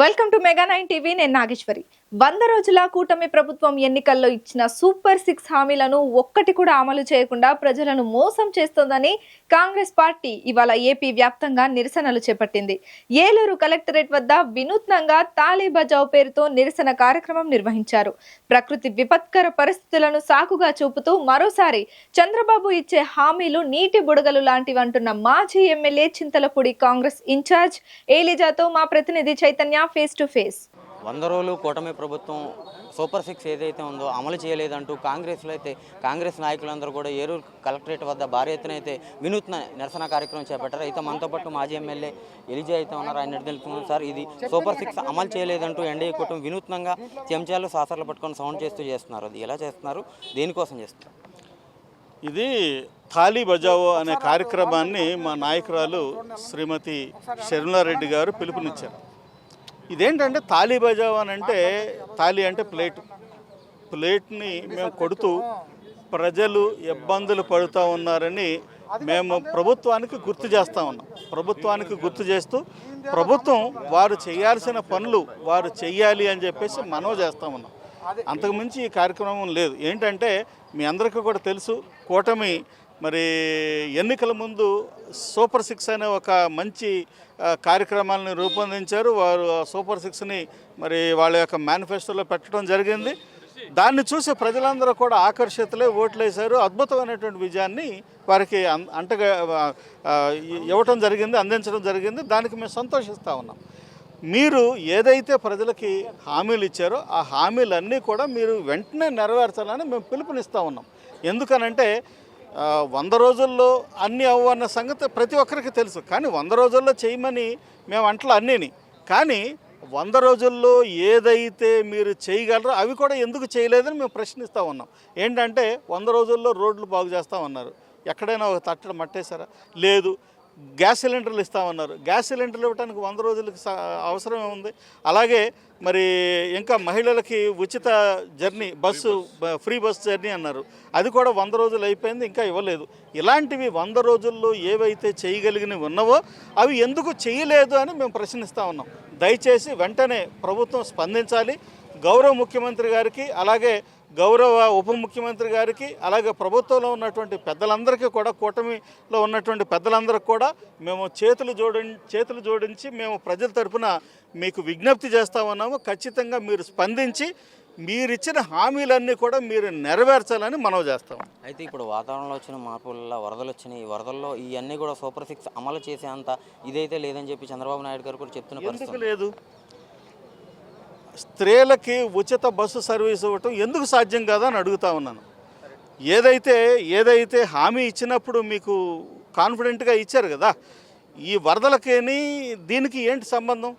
Welcome to mega 9 TV. నేను నాగేశ్వరి. 100 రోజుల కూటమి ప్రభుత్వం ఎన్నికల్లో ఇచ్చిన సూపర్ 6 హామీలను ఒక్కటి కూడా అమలు చేయకుండా ప్రజలను మోసం చేస్తోందని కాంగ్రెస్ పార్టీ ఇవాళ ఏపీ వ్యాప్తంగా నిరసనలు చేపట్టింది. ఏలూరు కలెక్టరేట్ వద్ద వినూత్నంగా తాళీ బజావ్ పేరుతో నిరసన కార్యక్రమం నిర్వహించారు. ప్రకృతి విపత్కర పరిస్థితులను సాకుగా చూపుతూ మరోసారి చంద్రబాబు ఇచ్చే హామీలు నీటి బుడగలు లాంటివంటున్న మాజీ ఎమ్మెల్యే చింతలపూడి కాంగ్రెస్ ఇన్ఛార్జ్ ఏలిజాతో మా ప్రతినిధి చైతన్య ఫేస్ టు ఫేస్. 100 రోజులు కూటమి ప్రభుత్వం సూపర్ 6 ఏదైతే ఉందో అమలు చేయలేదంటూ కాంగ్రెస్ నాయకులందరూ కూడా ఏలూరు కలెక్టరేట్ వద్ద భారీ ఎత్తున అయితే వినూత్న నిరసన కార్యక్రమం చేపట్టారు. అయితే మనతో పాటు మాజీ ఎమ్మెల్యే ఎలిజా అయితే ఉన్నారు. ఆయన తెలుసుకున్నారు. సార్, ఇది సూపర్ 6 అమలు చేయలేదంటూ ఎన్డీఏ కూటమి వినూత్నంగా చెంచాలు సాసర్లు పట్టుకొని సౌండ్ చేస్తున్నారు. అది ఎలా చేస్తున్నారు, దేనికోసం చేస్తున్నారు? ఇది థాలీ బజావో అనే కార్యక్రమాన్ని మా నాయకురాలు శ్రీమతి షర్మిలారెడ్డి గారు పిలుపునిచ్చారు. ఇదేంటంటే థాలీ బజావో అని అంటే, థాలీ అంటే ప్లేట్ని మేము కొడుతూ ప్రజలు ఇబ్బందులు పడుతూ ఉన్నారని మేము ప్రభుత్వానికి గుర్తు చేస్తూ ఉన్నాం. ప్రభుత్వానికి గుర్తు చేస్తూ ప్రభుత్వం వారు చేయాల్సిన పనులు వారు చెయ్యాలి అని చెప్పేసి మనవి చేస్తూ ఉన్నాం. అంతకుమించి ఈ కార్యక్రమం లేదు. ఏంటంటే మీ అందరికీ కూడా తెలుసు, కూటమి మరి ఎన్నికల ముందు సూపర్ 6 అనే ఒక మంచి కార్యక్రమాలను రూపొందించారు. వారు సూపర్ 6ని మరి వాళ్ళ యొక్క మేనిఫెస్టోలో పెట్టడం జరిగింది. దాన్ని చూసి ప్రజలందరూ కూడా ఆకర్షితులై ఓట్లేశారు. అద్భుతమైనటువంటి విజయాన్ని వారికి ఇవ్వటం జరిగింది, అందించడం జరిగింది. దానికి మేము సంతోషిస్తూ ఉన్నాం. మీరు ఏదైతే ప్రజలకి హామీలు ఇచ్చారో ఆ హామీలన్నీ కూడా మీరు వెంటనే నెరవేర్చాలని మేము పిలుపునిస్తూ ఉన్నాం. ఎందుకనంటే 100 రోజుల్లో అన్నీ అవ్వన్న సంగతి ప్రతి ఒక్కరికి తెలుసు. కానీ 100 రోజుల్లో చేయమని మేము అంటలా అన్నీని. కానీ 100 రోజుల్లో ఏదైతే మీరు చేయగలరో అవి కూడా ఎందుకు చేయలేదని మేము ప్రశ్నిస్తూ ఉన్నాం. ఏంటంటే 100 రోజుల్లో రోడ్లు బాగు చేస్తామన్నారు. ఎక్కడైనా ఒక తట్టడం మట్టేశారా? లేదు. గ్యాస్ సిలిండర్లు ఇస్తామన్నారు. గ్యాస్ సిలిండర్లు ఇవ్వడానికి 100 రోజులకి అవసరమే ఉంది. అలాగే మరి ఇంకా మహిళలకి ఉచిత జర్నీ ఫ్రీ బస్సు జర్నీ అన్నారు. అది కూడా 100 రోజులు అయిపోయింది, ఇంకా ఇవ్వలేదు. ఇలాంటివి 100 రోజుల్లో ఏవైతే చేయగలిగినవి ఉన్నావో అవి ఎందుకు చేయలేదు అని మేము ప్రశ్నిస్తూ ఉన్నాం. దయచేసి వెంటనే ప్రభుత్వం స్పందించాలి. గౌరవ ముఖ్యమంత్రి గారికి, అలాగే గౌరవ ఉప ముఖ్యమంత్రి గారికి, అలాగే ప్రభుత్వంలో ఉన్నటువంటి పెద్దలందరికీ కూడా, కూటమిలో ఉన్నటువంటి పెద్దలందరికీ కూడా మేము చేతులు జోడించి మేము ప్రజల తరఫున మీకు విజ్ఞప్తి చేస్తూ ఉన్నాము. ఖచ్చితంగా మీరు స్పందించి మీరిచ్చిన హామీలన్నీ కూడా మీరు నెరవేర్చాలని మనవి చేస్తాము. అయితే ఇప్పుడు వాతావరణంలో వచ్చిన మార్పుల వల్ల వరదలు వచ్చినాయి. ఈ వరదల్లో ఇవన్నీ కూడా సూపర్ 6 అమలు చేసేంత ఇదైతే లేదని చెప్పి చంద్రబాబు నాయుడు గారు కూడా చెప్తున్న పరిస్థితి లేదు. స్త్రీలకి ఉచిత బస్సు సర్వీస్ ఇవ్వటం ఎందుకు సాధ్యం కాదా అని అడుగుతా ఉన్నాను. ఏదైతే హామీ ఇచ్చినప్పుడు మీకు కాన్ఫిడెంట్గా ఇచ్చారు కదా, ఈ వరదలకేని దీనికి ఏంటి సంబంధం?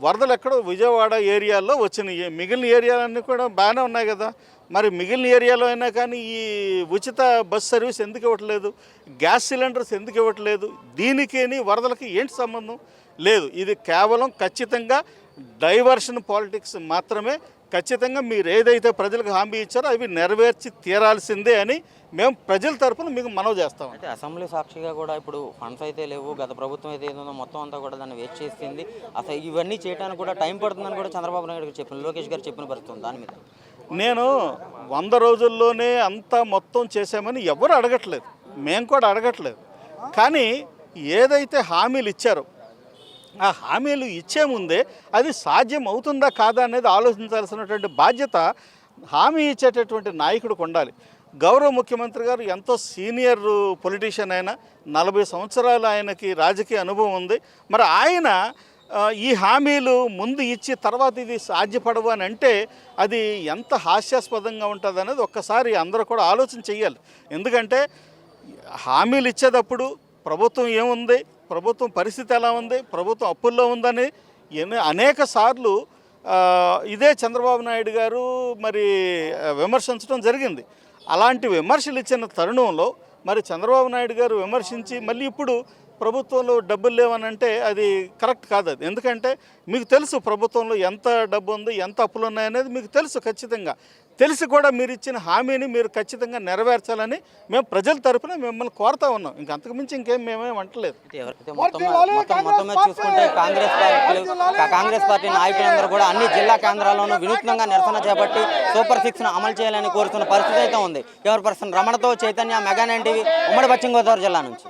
వరదలు ఎక్కడో విజయవాడ ఏరియాలో వచ్చినాయి, మిగిలిన ఏరియాలన్నీ కూడా బాగానే ఉన్నాయి కదా. మరి మిగిలిన ఏరియాలో అయినా కానీ ఈ ఉచిత బస్ సర్వీస్ ఎందుకు ఇవ్వట్లేదు? గ్యాస్ సిలిండర్స్ ఎందుకు ఇవ్వట్లేదు? దీనికేని వరదలకి ఏంటి సంబంధం? లేదు. ఇది కేవలం ఖచ్చితంగా డైవర్షన్ పాలిటిక్స్ మాత్రమే. ఖచ్చితంగా మీరు ఏదైతే ప్రజలకు హామీ ఇచ్చారో అవి నెరవేర్చి తీరాల్సిందే అని మేము ప్రజల తరఫున మీకు మనవి చేస్తాం. అయితే అసెంబ్లీ సాక్షిగా కూడా ఇప్పుడు ఫండ్స్ అయితే లేవు, గత ప్రభుత్వం అయితే ఏదో మొత్తం అంతా కూడా దాన్ని వేస్ట్ చేసింది, అసలు ఇవన్నీ చేయడానికి కూడా టైం పడుతుందని కూడా చంద్రబాబు నాయుడు గారు చెప్పిన, లోకేష్ గారు చెప్పిన పరిస్థితి దాని మీద నేను 100 రోజుల్లోనే అంతా మొత్తం చేశామని ఎవరు అడగట్లేదు, మేము కూడా అడగట్లేదు. కానీ ఏదైతే హామీలు ఇచ్చారో ఆ హామీలు ఇచ్చే ముందే అది సాధ్యం అవుతుందా కాదా అనేది ఆలోచించాల్సినటువంటి బాధ్యత హామీ ఇచ్చేటటువంటి నాయకుడికి ఉండాలి. గౌరవ ముఖ్యమంత్రి గారు ఎంతో సీనియర్ పొలిటీషియన్, అయినా 40 సంవత్సరాలు ఆయనకి రాజకీయ అనుభవం ఉంది. మరి ఆయన ఈ హామీలు ముందు ఇచ్చి తర్వాత ఇది సాధ్యపడవు అని అంటే అది ఎంత హాస్యాస్పదంగా ఉంటుంది అనేది ఒక్కసారి అందరూ కూడా ఆలోచన చెయ్యాలి. ఎందుకంటే హామీలు ఇచ్చేటప్పుడు ప్రభుత్వం ఏముంది, ప్రభుత్వం పరిస్థితి ఎలా ఉంది, ప్రభుత్వం అప్పుల్లో ఉందని అనేక సార్లు ఇదే చంద్రబాబు నాయుడు గారు మరి విమర్శించడం జరిగింది. అలాంటి విమర్శలు ఇచ్చిన తరుణంలో మరి చంద్రబాబు నాయుడు గారు విమర్శించి మళ్ళీ ఇప్పుడు ప్రభుత్వంలో డబ్బులు లేవని అంటే అది కరెక్ట్ కాదు. అది ఎందుకంటే మీకు తెలుసు ప్రభుత్వంలో ఎంత డబ్బు ఉంది, ఎంత అప్పులు ఉన్నాయనేది మీకు తెలుసు. ఖచ్చితంగా తెలిసి కూడా మీరు ఇచ్చిన హామీని మీరు ఖచ్చితంగా నెరవేర్చాలని మేము ప్రజల తరపున మిమ్మల్ని కోరుతా ఉన్నాం. ఇంక అంతకుమించి ఇంకేం మేమేం అంటలేదు. ఎవరైతే మొత్తం మీద చూసుకుంటే కాంగ్రెస్ పార్టీ నాయకులందరూ కూడా అన్ని జిల్లా కేంద్రాల్లోనూ వినూత్నంగా నిరసన చేపట్టి సూపర్ 6ను అమలు చేయాలని కోరుతున్న పరిస్థితి అయితే ఉంది. ఎవరి పర్సన్ రమణతో చైతన్య, మెగా 9 టీవీ, ఉమ్మడి పశ్చిమ గోదావరి జిల్లా నుంచి.